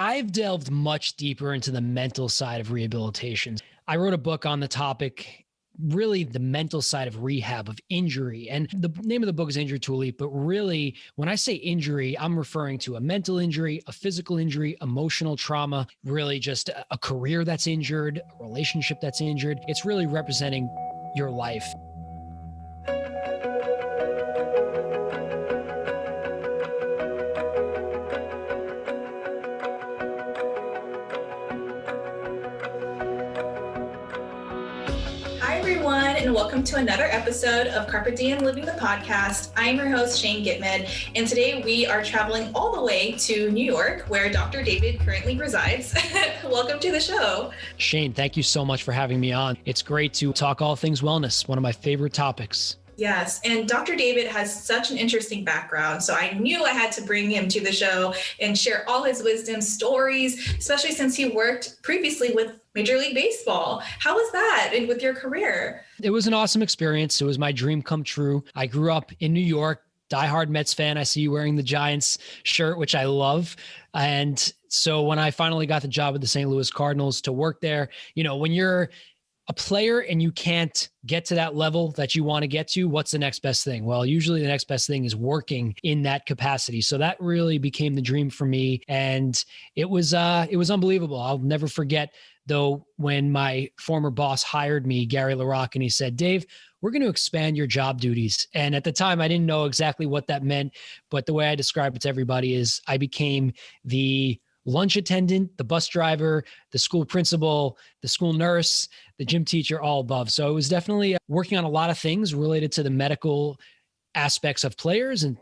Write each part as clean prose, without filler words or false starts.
I've delved much deeper into the mental side of rehabilitation. I wrote a book on the topic, really the mental side of rehab, of injury. And the name of the book is Injury to Elite. But really, when I say injury, I'm referring to a mental injury, a physical injury, emotional trauma, really just a career that's injured, a relationship that's injured. It's really representing your life. And welcome to another episode of Carpe Diem Living the Podcast. I'm your host, Shane Gitman, and today we are traveling all the way to New York, where Dr. David currently resides. Welcome to the show. Shane, thank you so much for having me on. It's great to talk all things wellness, one of my favorite topics. Yes, and Dr. David has such an interesting background, so I knew I had to bring him to the show and share all his wisdom stories, especially since he worked previously with Major League Baseball. How was that with your career? It was an awesome experience. It was my dream come true. I grew up in New York, diehard Mets fan. I see you wearing the Giants shirt, which I love. And so when I finally got the job with the St. Louis Cardinals to work there, when you're a player and you can't get to that level that you want to get to, what's the next best thing? Well, usually the next best thing is working in that capacity. So that really became the dream for me. And it was unbelievable. I'll never forget, though, when my former boss hired me, Gary LaRocque, and he said, "Dave, we're going to expand your job duties." And at the time, I didn't know exactly what that meant. But the way I describe it to everybody is I became the lunch attendant, the bus driver, the school principal, the school nurse, the gym teacher, all above. So it was definitely working on a lot of things related to the medical aspects of players and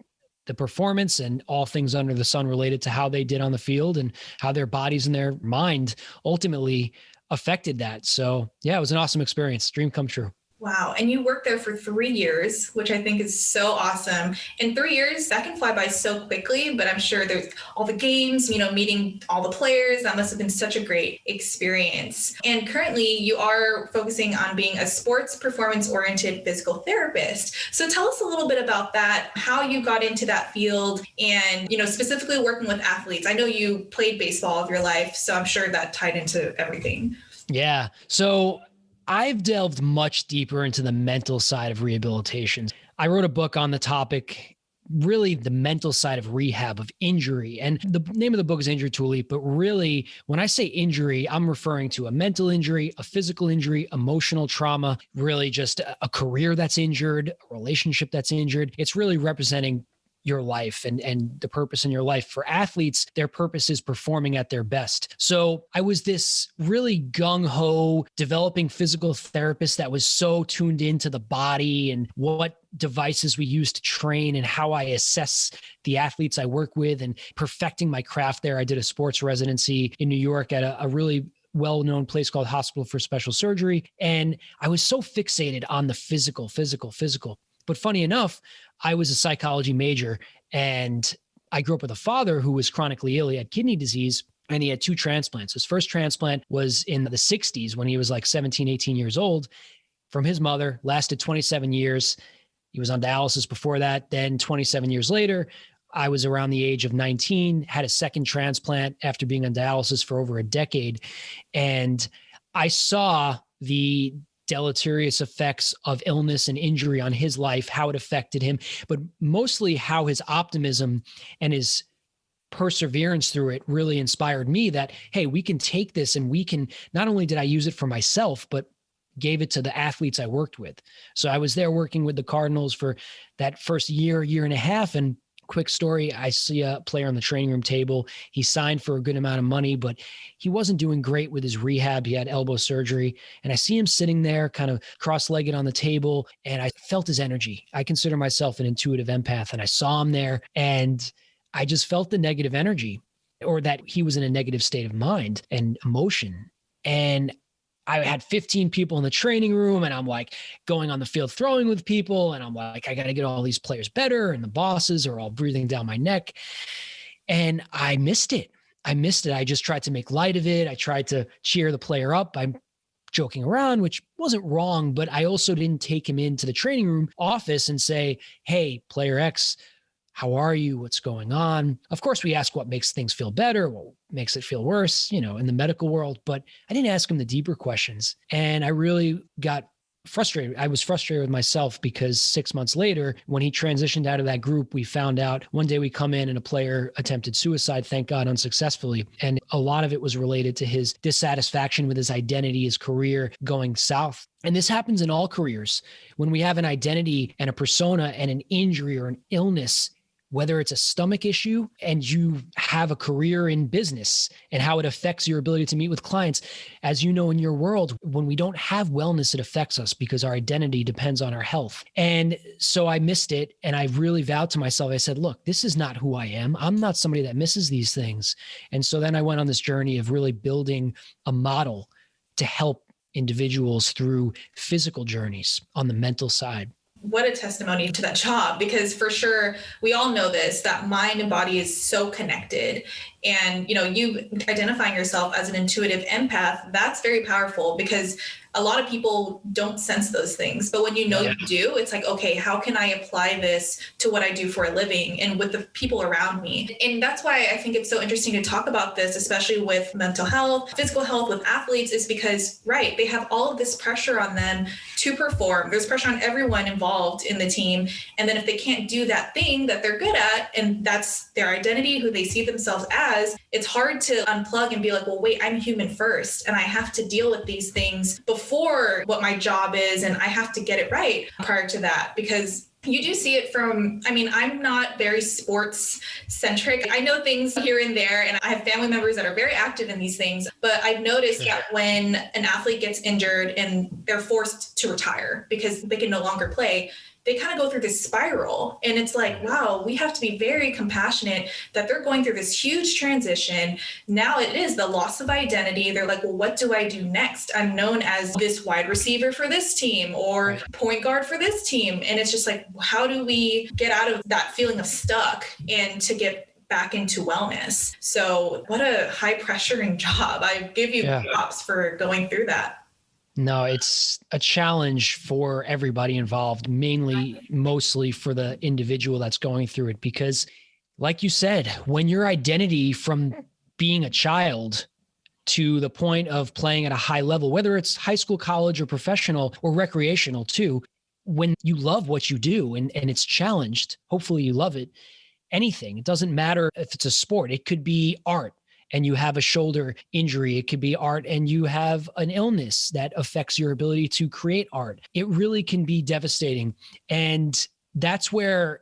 the performance and all things under the sun related to how they did on the field and how their bodies and their mind ultimately affected that. So yeah, it was an awesome experience. Dream come true. Wow. And you worked there for 3 years, which I think is so awesome. In 3 years, that can fly by so quickly, but I'm sure there's all the games, meeting all the players. That must have been such a great experience. And currently you are focusing on being a sports performance-oriented physical therapist. So tell us a little bit about that, how you got into that field and, specifically working with athletes. I know you played baseball all of your life, so I'm sure that tied into everything. Yeah. So I've delved much deeper into the mental side of rehabilitation. I wrote a book on the topic, really the mental side of rehab, of injury. And the name of the book is Injury to Elite. But really, when I say injury, I'm referring to a mental injury, a physical injury, emotional trauma, really just a career that's injured, a relationship that's injured. It's really representing your life and the purpose in your life. For athletes, their purpose is performing at their best. So I was this really gung-ho developing physical therapist that was so tuned into the body and what devices we use to train and how I assess the athletes I work with and perfecting my craft there. I did a sports residency in New York at a really well-known place called Hospital for Special Surgery. And I was so fixated on the physical. But funny enough, I was a psychology major and I grew up with a father who was chronically ill. He had kidney disease and he had 2 transplants. His first transplant was in the 60s when he was like 17, 18 years old from his mother, lasted 27 years. He was on dialysis before that. Then 27 years later, I was around the age of 19, had a second transplant after being on dialysis for over a decade. And I saw the deleterious effects of illness and injury on his life, how it affected him, but mostly how his optimism and his perseverance through it really inspired me that, hey, we can take this and we can, not only did I use it for myself, but gave it to the athletes I worked with. So I was there working with the Cardinals for that first year and a half. And quick story, I see a player on the training room table. He signed for a good amount of money, but he wasn't doing great with his rehab. He had elbow surgery. And I see him sitting there kind of cross-legged on the table, and I felt his energy. I consider myself an intuitive empath, and I saw him there, and I just felt the negative energy, or that he was in a negative state of mind and emotion. And I had 15 people in the training room and I'm like going on the field throwing with people. And I'm like, I got to get all these players better. And the bosses are all breathing down my neck. And I missed it. I just tried to make light of it. I tried to cheer the player up. I'm joking around, which wasn't wrong, but I also didn't take him into the training room office and say, hey, player X, How are you? What's going on? Of course, we ask what makes things feel better, what makes it feel worse, in the medical world, but I didn't ask him the deeper questions. And I really got frustrated. I was frustrated with myself because 6 months later, when he transitioned out of that group, we found out one day we come in and a player attempted suicide, thank God, unsuccessfully. And a lot of it was related to his dissatisfaction with his identity, his career going south. And this happens in all careers. When we have an identity and a persona and an injury or an illness, whether it's a stomach issue and you have a career in business and how it affects your ability to meet with clients. As you know, in your world, when we don't have wellness, it affects us because our identity depends on our health. And so I missed it. And I really vowed to myself, I said, look, this is not who I am. I'm not somebody that misses these things. And so then I went on this journey of really building a model to help individuals through physical journeys on the mental side. What a testimony to that job, because for sure, we all know this, that mind and body is so connected. And, you identifying yourself as an intuitive empath, that's very powerful because a lot of people don't sense those things. But when you do, it's like, okay, how can I apply this to what I do for a living and with the people around me? And that's why I think it's so interesting to talk about this, especially with mental health, physical health with athletes, is because, right, they have all of this pressure on them to perform. There's pressure on everyone involved in the team. And then if they can't do that thing that they're good at, and that's their identity, who they see themselves as, it's hard to unplug and be like, well, wait, I'm human first, and I have to deal with these things before what my job is, and I have to get it right prior to that, because you do see it from, I'm not very sports centric. I know things here and there, and I have family members that are very active in these things, but I've noticed that when an athlete gets injured and they're forced to retire because they can no longer play, they kind of go through this spiral. And it's like, wow, we have to be very compassionate that they're going through this huge transition. Now it is the loss of identity. They're like, well, what do I do next? I'm known as this wide receiver for this team or point guard for this team. And it's just like, how do we get out of that feeling of stuck and to get back into wellness? So what a high pressuring job. I give you props for going through that. No, it's a challenge for everybody involved, mostly for the individual that's going through it. Because like you said, when your identity from being a child to the point of playing at a high level, whether it's high school, college, or professional or recreational too, when you love what you do and it's challenged, hopefully you love it, anything. It doesn't matter if it's a sport. It could be art and you have a shoulder injury. It could be art and you have an illness that affects your ability to create art. It really can be devastating. And that's where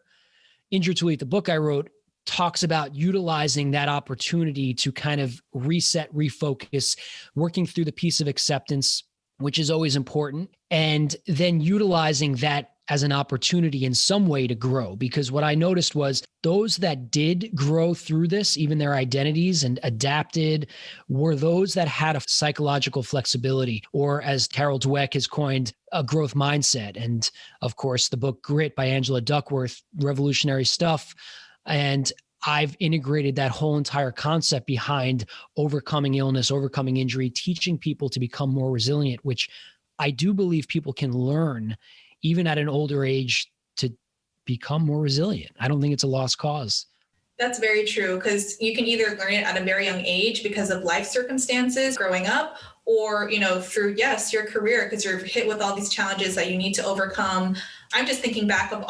Injured to Elite, the book I wrote, talks about utilizing that opportunity to kind of reset, refocus, working through the piece of acceptance, which is always important, and then utilizing that as an opportunity in some way to grow. Because what I noticed was those that did grow through this, even their identities and adapted, were those that had a psychological flexibility, or as Carol Dweck has coined, a growth mindset. And of course, the book Grit by Angela Duckworth, revolutionary stuff. And I've integrated that whole entire concept behind overcoming illness, overcoming injury, teaching people to become more resilient, which I do believe people can learn even at an older age to become more resilient. I don't think it's a lost cause. That's very true, because you can either learn it at a very young age because of life circumstances growing up, or, through, your career, because you're hit with all these challenges that you need to overcome. I'm just thinking back of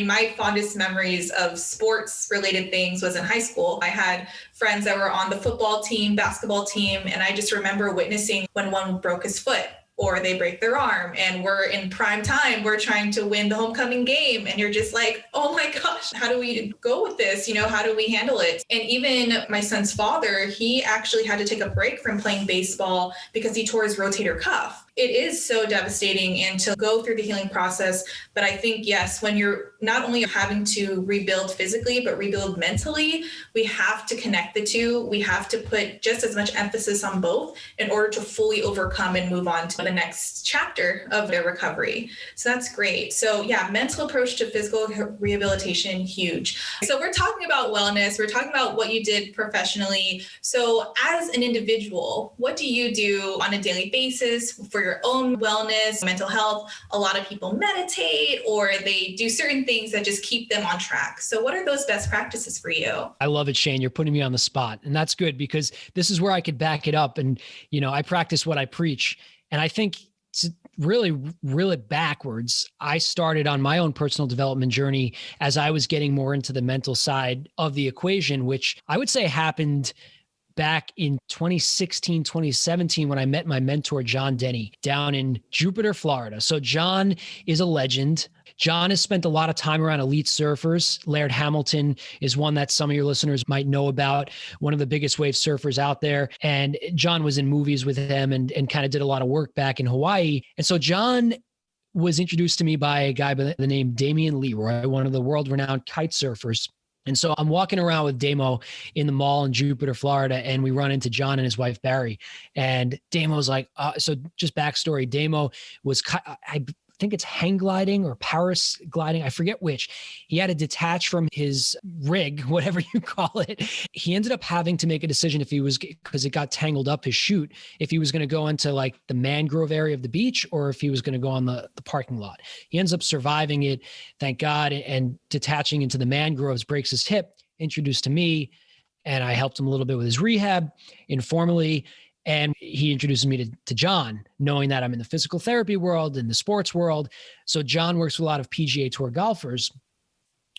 my fondest memories of sports related things was in high school. I had friends that were on the football team, basketball team, and I just remember witnessing when one broke his foot or they break their arm and we're in prime time, we're trying to win the homecoming game. And you're just like, oh my gosh, how do we go with this? How do we handle it? And even my son's father, he actually had to take a break from playing baseball because he tore his rotator cuff. It is so devastating, and to go through the healing process. But I think, yes, when you're not only having to rebuild physically, but rebuild mentally, we have to connect the two. We have to put just as much emphasis on both in order to fully overcome and move on to the next chapter of their recovery. So that's great. So mental approach to physical rehabilitation, huge. So we're talking about wellness. We're talking about what you did professionally. So as an individual, what do you do on a daily basis for your own wellness, mental health. A lot of people meditate or they do certain things that just keep them on track. So what are those best practices for you? I love it, Shane. You're putting me on the spot. And that's good because this is where I could back it up. And, I practice what I preach. And I think to really backwards, I started on my own personal development journey as I was getting more into the mental side of the equation, which I would say happened back in 2016, 2017, when I met my mentor, John Denny, down in Jupiter, Florida. So John is a legend. John has spent a lot of time around elite surfers. Laird Hamilton is one that some of your listeners might know about, one of the biggest wave surfers out there. And John was in movies with him and kind of did a lot of work back in Hawaii. And so John was introduced to me by a guy by the name Damian Leroy, one of the world-renowned kite surfers. And so I'm walking around with Damo in the mall in Jupiter, Florida, and we run into John and his wife, Barry. And Damo's like, so just backstory, Damo was, I think it's hang gliding or Paris gliding. I forget which. He had to detach from his rig, whatever you call it. He ended up having to make a decision because it got tangled up his chute, if he was going to go into like the mangrove area of the beach or if he was going to go on the parking lot. He ends up surviving it, thank God, and detaching into the mangroves, breaks his hip, introduced to me, and I helped him a little bit with his rehab informally. And he introduced me to John, knowing that I'm in the physical therapy world, in the sports world. So John works with a lot of PGA Tour golfers,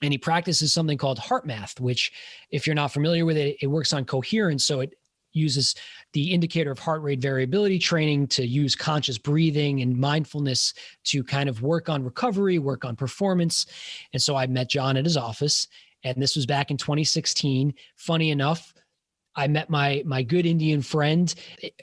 and he practices something called heart math, which, if you're not familiar with it, it works on coherence. So it uses the indicator of heart rate variability training to use conscious breathing and mindfulness to kind of work on recovery, work on performance. And so I met John at his office, and this was back in 2016. Funny enough, I met my good Indian friend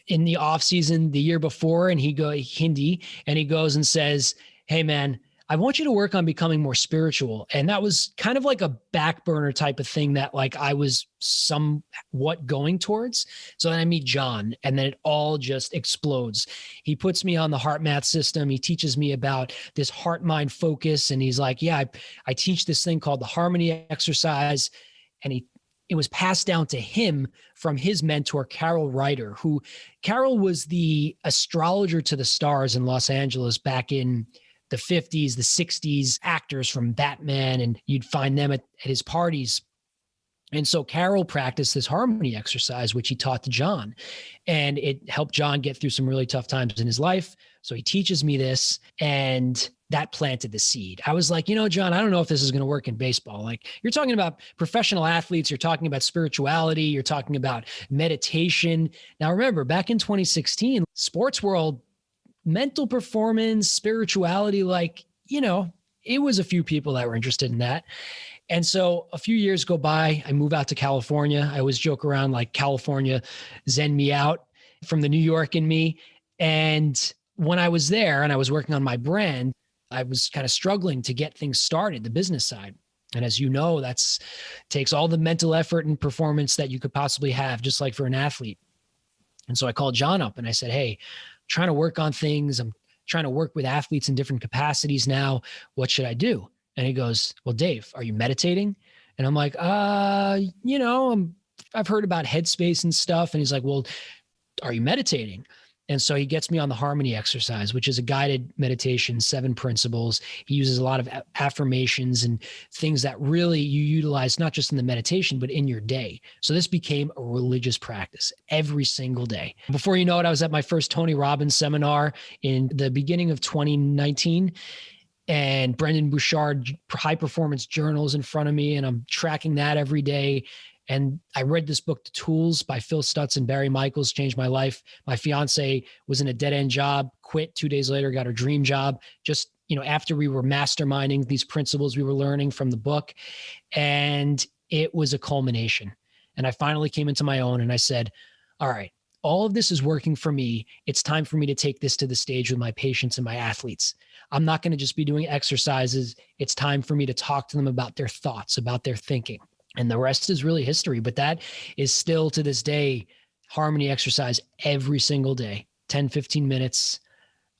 in the off season the year before, and he goes and says, "Hey man, I want you to work on becoming more spiritual." And that was kind of like a back burner type of thing that like I was somewhat going towards. So then I meet John, and then it all just explodes. He puts me on the heart math system. He teaches me about this heart mind focus. And he's like, yeah, I teach this thing called the harmony exercise. And it was passed down to him from his mentor, Carol Ryder, who Carol was the astrologer to the stars in Los Angeles back in the 50s, the 60s, actors from Batman, and you'd find them at his parties. And so Carol practiced this harmony exercise, which he taught to John, and it helped John get through some really tough times in his life. So he teaches me this, and that planted the seed. I was like, John, I don't know if this is going to work in baseball. Like, you're talking about professional athletes, you're talking about spirituality, you're talking about meditation. Now, remember, back in 2016, sports world, mental performance, spirituality, it was a few people that were interested in that. And so a few years go by, I move out to California. I always joke around like California zen me out from the New York in me. And when I was there and I was working on my brand, I was kind of struggling to get things started, the business side. And as you know, that's takes all the mental effort and performance that you could possibly have, just like for an athlete. And so I called John up and I said, hey, I'm trying to work on things. I'm trying to work with athletes in different capacities now. What should I do? And he goes, well, Dave, are you meditating? And I'm like, I've heard about Headspace and stuff. And he's like, well, are you meditating? And so he gets me on the harmony exercise, which is a guided meditation, 7 principles. He uses a lot of affirmations and things that really you utilize, not just in the meditation, but in your day. So this became a religious practice every single day. Before you know it, I was at my first Tony Robbins seminar in the beginning of 2019. And Brendan Bouchard high performance journals in front of me, and I'm tracking that every day. And I read this book, The Tools by Phil Stutz and Barry Michaels, changed my life. My fiance was in a dead end job, quit 2 days later, got her dream job. Just, after we were masterminding these principles we were learning from the book, and it was a culmination. And I finally came into my own and I said, all right, all of this is working for me. It's time for me to take this to the stage with my patients and my athletes. I'm not going to just be doing exercises. It's time for me to talk to them about their thoughts, about their thinking. And the rest is really history. But that is still to this day, harmony exercise every single day, 10, 15 minutes,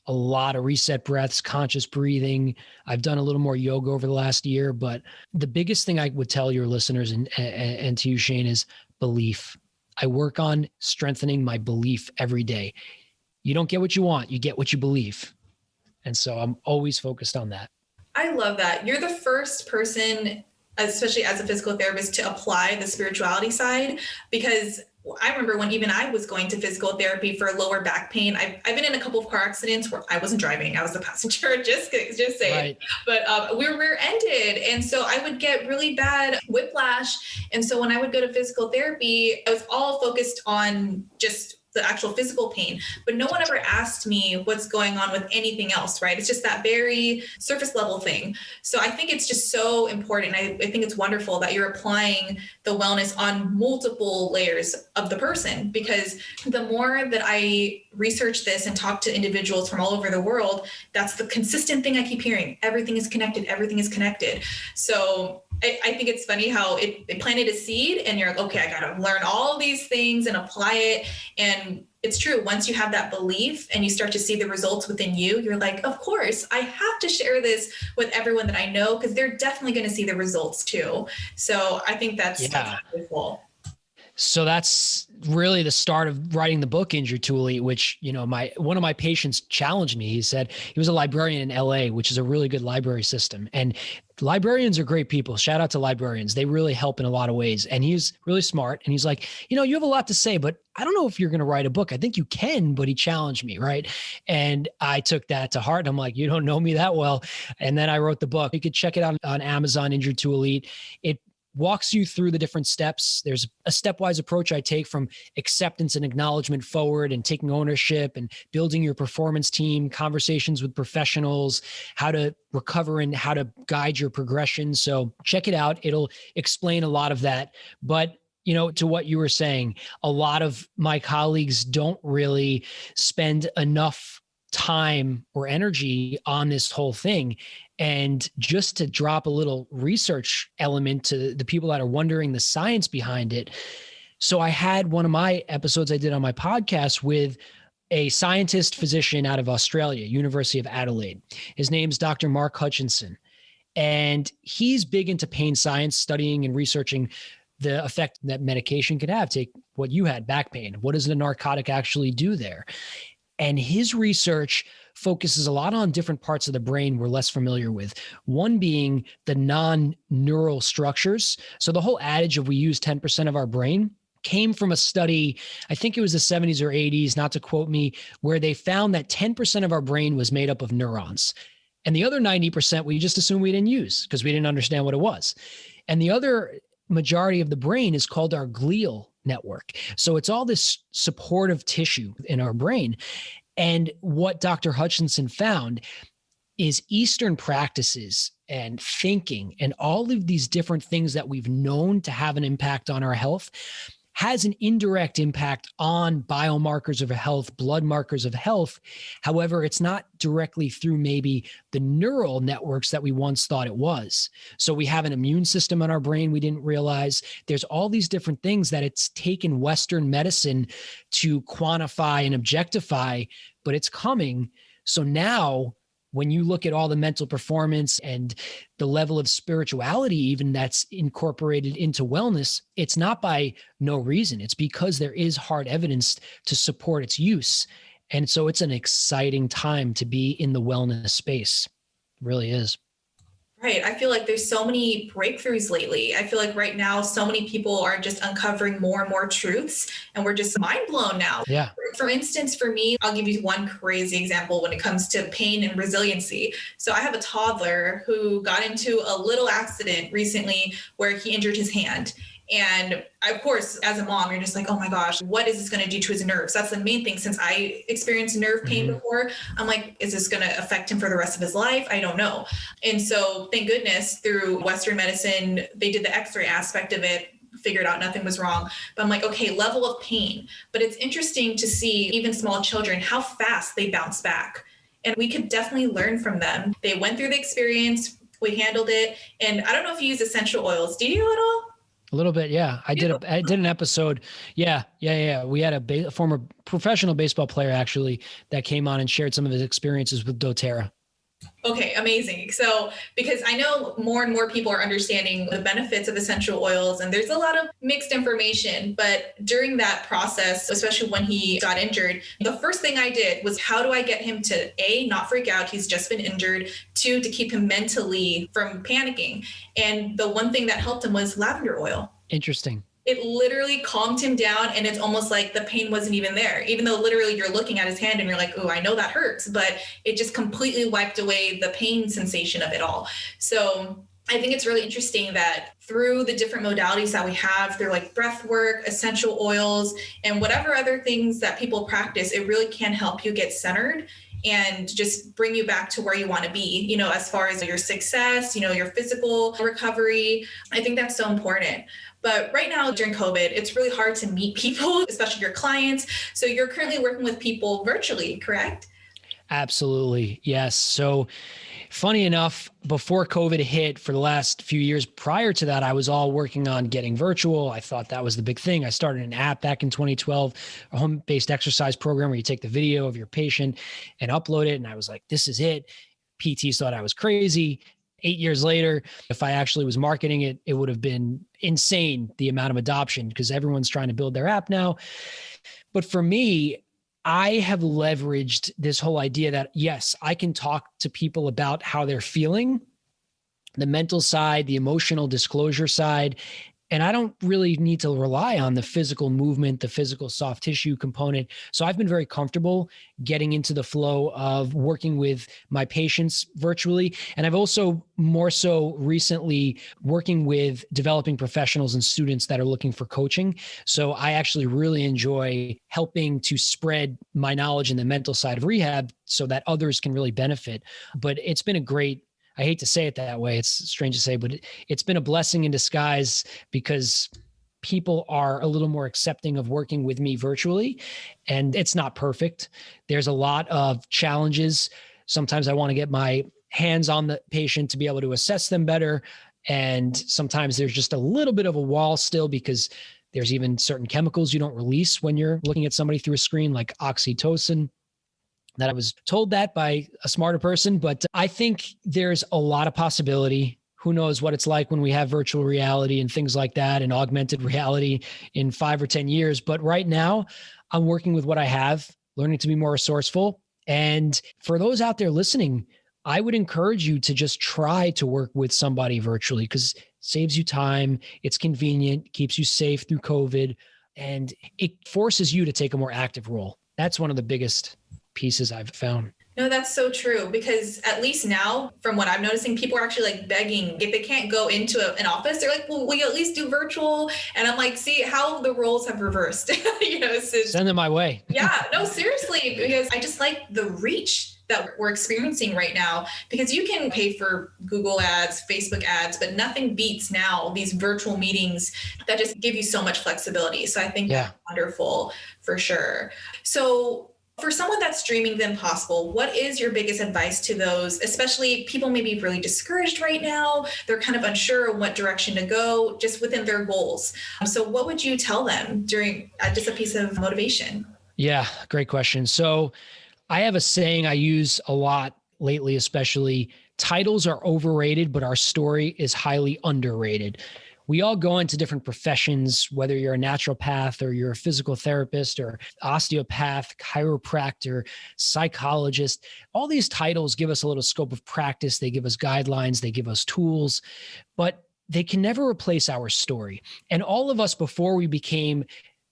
a lot of reset breaths, conscious breathing. I've done a little more yoga over the last year, but the biggest thing I would tell your listeners and to you, Shane, is belief. I work on strengthening my belief every day. You don't get what you want, you get what you believe. And so I'm always focused on that. I love that. You're the first person, especially as a physical therapist, to apply the spirituality side, because I remember when even I was going to physical therapy for lower back pain. I've been in a couple of car accidents where I wasn't driving. I was the passenger, just saying. Right. But we were rear-ended. And so I would get really bad whiplash. And so when I would go to physical therapy, I was all focused on just the actual physical pain, but no one ever asked me what's going on with anything else, right? It's just that very surface level thing. So I think it's just so important. I think it's wonderful that you're applying the wellness on multiple layers of the person, because the more that I research this and talk to individuals from all over the world, that's the consistent thing I keep hearing. Everything is connected. Everything is connected. So I think it's funny how it planted a seed and you're like, okay, I got to learn all these things and apply it. And it's true. Once you have that belief and you start to see the results within you, you're like, of course, I have to share this with everyone that I know, because they're definitely going to see the results too. So I think that's beautiful. So that's really the start of writing the book Injured to Elite, which, one of my patients challenged me. He said he was a librarian in LA, which is a really good library system. And librarians are great people. Shout out to librarians. They really help in a lot of ways. And he's really smart. And he's like, you have a lot to say, but I don't know if you're going to write a book. I think you can, but he challenged me. Right. And I took that to heart. I'm like, you don't know me that well. And then I wrote the book. You could check it out on Amazon, Injured to Elite. It walks you through the different steps. There's a stepwise approach I take from acceptance and acknowledgement forward, and taking ownership and building your performance team, conversations with professionals, how to recover and how to guide your progression. So check it out. It'll explain a lot of that. But to what you were saying, a lot of my colleagues don't really spend enough time or energy on this whole thing. And just to drop a little research element to the people that are wondering the science behind it. So I had one of my episodes I did on my podcast with a scientist physician out of Australia, University of Adelaide. His name's Dr. Mark Hutchinson. And he's big into pain science, studying and researching the effect that medication could have. Take what you had, back pain. What does the narcotic actually do there? And his research focuses a lot on different parts of the brain we're less familiar with. One being the non-neural structures. So the whole adage of we use 10% of our brain came from a study, I think it was the 70s or 80s, not to quote me, where they found that 10% of our brain was made up of neurons. And the other 90% we just assumed we didn't use because we didn't understand what it was. And the other majority of the brain is called our glial network. So it's all this supportive tissue in our brain. And what Dr. Hutchinson found is Eastern practices and thinking and all of these different things that we've known to have an impact on our health has an indirect impact on biomarkers of health, blood markers of health. However, it's not directly through maybe the neural networks that we once thought it was. So we have an immune system in our brain we didn't realize. There's all these different things that it's taken Western medicine to quantify and objectify, but it's coming. So now when you look at all the mental performance and the level of spirituality even that's incorporated into wellness, it's not by no reason. It's because there is hard evidence to support its use. And so it's an exciting time to be in the wellness space. It really is. Right. I feel like there's so many breakthroughs lately. I feel like right now, so many people are just uncovering more and more truths, and we're just mind blown now. Yeah. For instance, for me, I'll give you one crazy example when it comes to pain and resiliency. So I have a toddler who got into a little accident recently where he injured his hand. And of course, as a mom, you're just like, oh my gosh, what is this going to do to his nerves? That's the main thing. Since I experienced nerve pain before, I'm like, is this going to affect him for the rest of his life? I don't know. And so thank goodness through Western medicine, they did the x-ray aspect of it, figured out nothing was wrong. But I'm like, okay, level of pain. But it's interesting to see even small children, how fast they bounce back. And we could definitely learn from them. They went through the experience, we handled it. And I don't know if you use essential oils. Do you at all? A little bit, yeah. I did an episode. Yeah. We had a former professional baseball player actually that came on and shared some of his experiences with doTERRA. Okay, amazing. So, because I know more and more people are understanding the benefits of essential oils, and there's a lot of mixed information. But during that process, especially when he got injured, the first thing I did was how do I get him to A, not freak out? He's just been injured. Two, to keep him mentally from panicking. And the one thing that helped him was lavender oil. Interesting. It literally calmed him down, and it's almost like the pain wasn't even there, even though literally you're looking at his hand and you're like, oh, I know that hurts, but it just completely wiped away the pain sensation of it all. So I think it's really interesting that through the different modalities that we have, through like breath work, essential oils, and whatever other things that people practice, it really can help you get centered and just bring you back to where you want to be, you know, as far as your success, you know, your physical recovery. I think that's so important. But right now during COVID, it's really hard to meet people, especially your clients. So you're currently working with people virtually, correct? Absolutely. Yes. So funny enough, before COVID hit, for the last few years prior to that, I was all working on getting virtual. I thought that was the big thing. I started an app back in 2012, a home-based exercise program where you take the video of your patient and upload it. And I was like, this is it. PTs thought I was crazy. 8 years later, if I actually was marketing it, it would have been insane, the amount of adoption, because everyone's trying to build their app now. But for me, I have leveraged this whole idea that, yes, I can talk to people about how they're feeling, the mental side, the emotional disclosure side. And I don't really need to rely on the physical movement, the physical soft tissue component. So I've been very comfortable getting into the flow of working with my patients virtually. And I've also more so recently working with developing professionals and students that are looking for coaching. So I actually really enjoy helping to spread my knowledge in the mental side of rehab so that others can really benefit. But it's been a great, I hate to say it that way, it's strange to say, but it's been a blessing in disguise because people are a little more accepting of working with me virtually. And it's not perfect. There's a lot of challenges. Sometimes I want to get my hands on the patient to be able to assess them better. And sometimes there's just a little bit of a wall still because there's even certain chemicals you don't release when you're looking at somebody through a screen, like oxytocin. That I was told that by a smarter person, but I think there's a lot of possibility. Who knows what it's like when we have virtual reality and things like that and augmented reality in 5 or 10 years. But right now I'm working with what I have, learning to be more resourceful. And for those out there listening, I would encourage you to just try to work with somebody virtually because it saves you time. It's convenient, keeps you safe through COVID, and it forces you to take a more active role. That's one of the biggest pieces I've found. No, that's so true because at least now, from what I'm noticing, people are actually like begging if they can't go into an office. They're like, "Well, will you at least do virtual?" And I'm like, "See how the roles have reversed." You know, send them my way. Yeah, no, seriously, because I just like the reach that we're experiencing right now because you can pay for Google ads, Facebook ads, but nothing beats now these virtual meetings that just give you so much flexibility. So I think that's wonderful for sure. So for someone that's dreaming the impossible, what is your biggest advice to those, especially people may be really discouraged right now? They're kind of unsure what direction to go just within their goals. So what would you tell them during just a piece of motivation? Yeah, great question. So I have a saying I use a lot lately, especially: titles are overrated, but our story is highly underrated. We all go into different professions, whether you're a naturopath or you're a physical therapist or osteopath, chiropractor, psychologist. All these titles give us a little scope of practice. They give us guidelines. They give us tools, but they can never replace our story. And all of us, before we became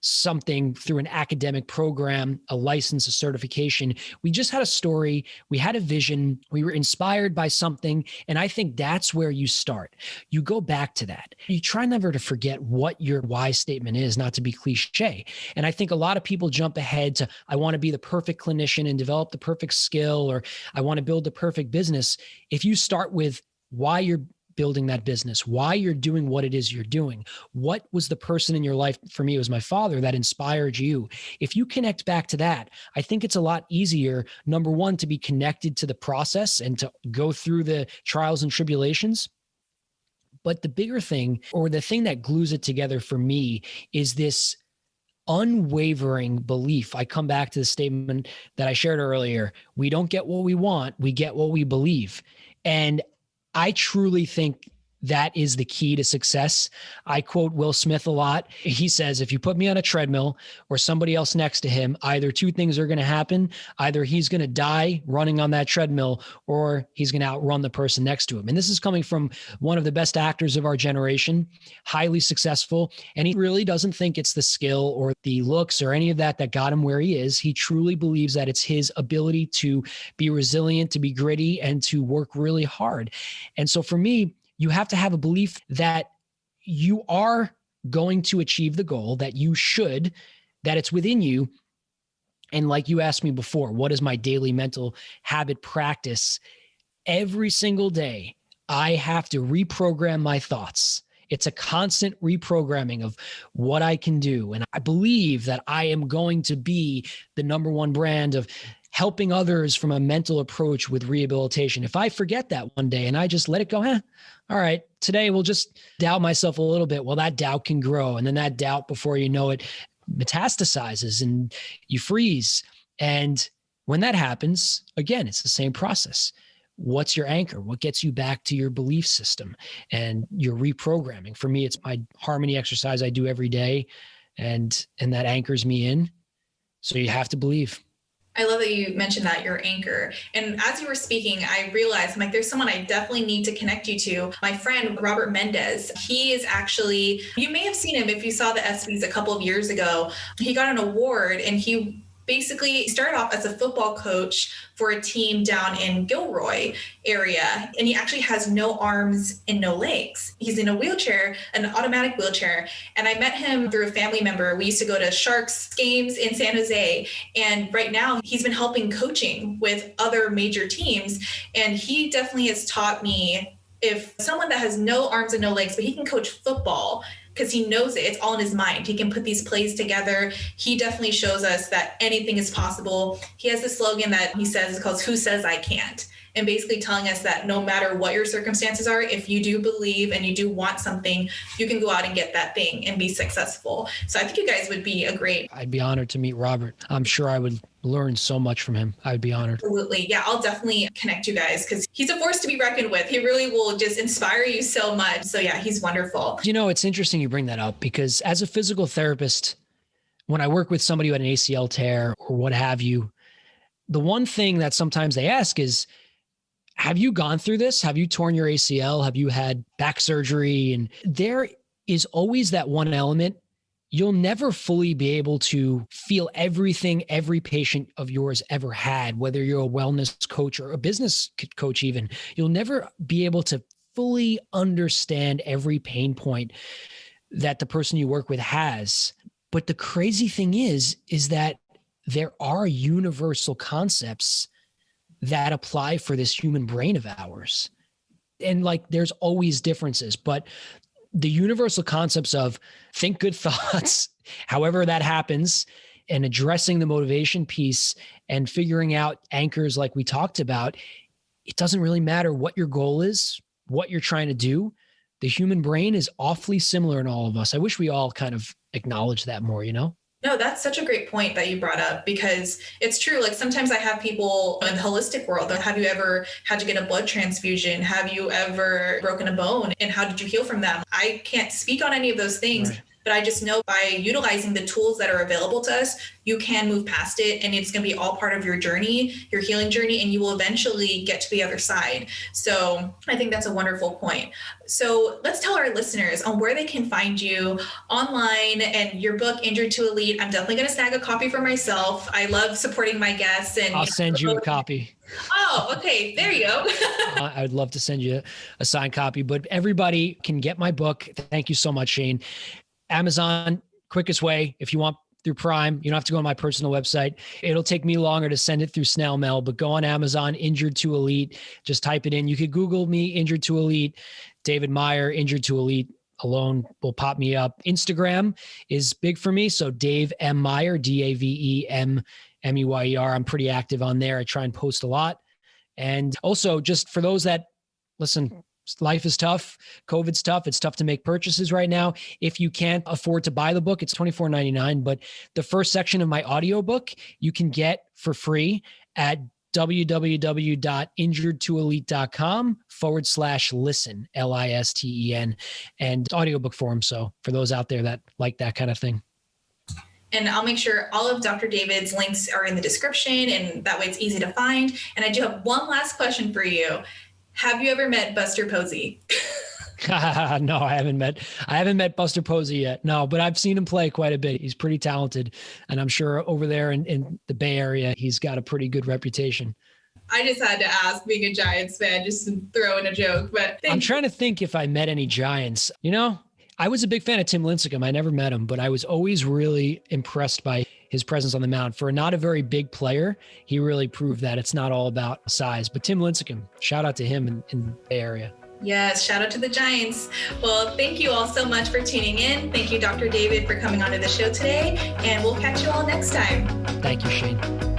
something through an academic program, a license, a certification, we just had a story, we had a vision, we were inspired by something. And I think that's where you start. You go back to that. You try never to forget what your why statement is, not to be cliche. And I think a lot of people jump ahead to, I want to be the perfect clinician and develop the perfect skill, or I want to build the perfect business. If you start with why you're building that business, why you're doing what it is you're doing. What was the person in your life? For me, it was my father that inspired you. If you connect back to that, I think it's a lot easier, number one, to be connected to the process and to go through the trials and tribulations. But the bigger thing, or the thing that glues it together for me, is this unwavering belief. I come back to the statement that I shared earlier. We don't get what we want, we get what we believe. And I truly think that is the key to success. I quote Will Smith a lot. He says, if you put me on a treadmill or somebody else next to him, either two things are going to happen. Either he's going to die running on that treadmill, or he's going to outrun the person next to him. And this is coming from one of the best actors of our generation, highly successful. And he really doesn't think it's the skill or the looks or any of that that got him where he is. He truly believes that it's his ability to be resilient, to be gritty, and to work really hard. And so for me, you have to have a belief that you are going to achieve the goal, that you should, that it's within you. And like you asked me before, what is my daily mental habit practice? Every single day, I have to reprogram my thoughts. It's a constant reprogramming of what I can do. And I believe that I am going to be the number one brand of helping others from a mental approach with rehabilitation. If I forget that one day and I just let it go, all right, today we'll just doubt myself a little bit. Well, that doubt can grow. And then that doubt, before you know it, metastasizes and you freeze. And when that happens, again, it's the same process. What's your anchor? What gets you back to your belief system and your reprogramming? For me, it's my harmony exercise I do every day, and that anchors me in. So you have to believe. I love that you mentioned that, your anchor. And as you were speaking, I realized there's someone I definitely need to connect you to. My friend, Robert Mendez. He is actually, you may have seen him if you saw the ESPYs a couple of years ago. He got an award, and he basically started off as a football coach for a team down in Gilroy area. And he actually has no arms and no legs. He's in a wheelchair, an automatic wheelchair. And I met him through a family member. We used to go to Sharks games in San Jose. And right now he's been helping coaching with other major teams. And he definitely has taught me, if someone that has no arms and no legs, but he can coach football, because he knows it. It's all in his mind. He can put these plays together. He definitely shows us that anything is possible. He has this slogan that he says is called "Who Says I Can't?" And basically telling us that no matter what your circumstances are, if you do believe and you do want something, you can go out and get that thing and be successful. So I think you guys would be a great. I'd be honored to meet Robert. I'm sure I would learn so much from him. I would be honored. Absolutely. Yeah, I'll definitely connect you guys, because he's a force to be reckoned with. He really will just inspire you so much. So yeah, he's wonderful. You know, it's interesting you bring that up, because as a physical therapist, when I work with somebody who had an ACL tear or what have you, the one thing that sometimes they ask is, have you gone through this? Have you torn your ACL? Have you had back surgery? And there is always that one element. You'll never fully be able to feel everything every patient of yours ever had, whether you're a wellness coach or a business coach even. You'll never be able to fully understand every pain point that the person you work with has. But the crazy thing is that there are universal concepts that apply for this human brain of ours. And there's always differences, but the universal concepts of think good thoughts, however that happens, and addressing the motivation piece and figuring out anchors like we talked about, it doesn't really matter what your goal is, what you're trying to do. The human brain is awfully similar in all of us. I wish we all kind of acknowledge that more, you know? No, that's such a great point that you brought up, because it's true. Sometimes I have people in the holistic world. Have you ever had to get a blood transfusion? Have you ever broken a bone? And how did you heal from them? I can't speak on any of those things. Right. But I just know by utilizing the tools that are available to us, you can move past it, and it's going to be all part of your journey, your healing journey, and you will eventually get to the other side. So I think that's a wonderful point. So let's tell our listeners on where they can find you online and your book, Injured to Elite. I'm definitely going to snag a copy for myself. I love supporting my guests. And I'll send you a copy. Oh, okay. There you go. I would love to send you a signed copy, but everybody can get my book. Thank you so much, Shane. Amazon, quickest way. If you want through Prime, you don't have to go on my personal website. It'll take me longer to send it through snail mail, but go on Amazon, Injured to Elite. Just type it in. You could Google me, Injured to Elite. David Meyer, Injured to Elite alone will pop me up. Instagram is big for me. So Dave M. Meyer, DaveMMeyer. I'm pretty active on there. I try and post a lot. And also, just for those that, listen, Life is tough. COVID's tough. It's tough to make purchases right now. If you can't afford to buy the book, it's $24.99. But the first section of my audiobook, you can get for free at www.injuredtoelite.com/listen, LISTEN, and audiobook form. So for those out there that like that kind of thing. And I'll make sure all of Dr. David's links are in the description, and that way it's easy to find. And I do have one last question for you. Have you ever met Buster Posey? No, I haven't met Buster Posey yet. No, but I've seen him play quite a bit. He's pretty talented. And I'm sure over there in the Bay Area, he's got a pretty good reputation. I just had to ask, being a Giants fan, just to throw in a joke. But I'm trying to think if I met any Giants. I was a big fan of Tim Lincecum. I never met him, but I was always really impressed by his presence on the mound. For not a very big player, he really proved that it's not all about size. But Tim Lincecum, shout out to him in the Bay Area. Yes, shout out to the Giants. Well, thank you all so much for tuning in. Thank you, Dr. David, for coming onto the show today, and we'll catch you all next time. Thank you, Shane.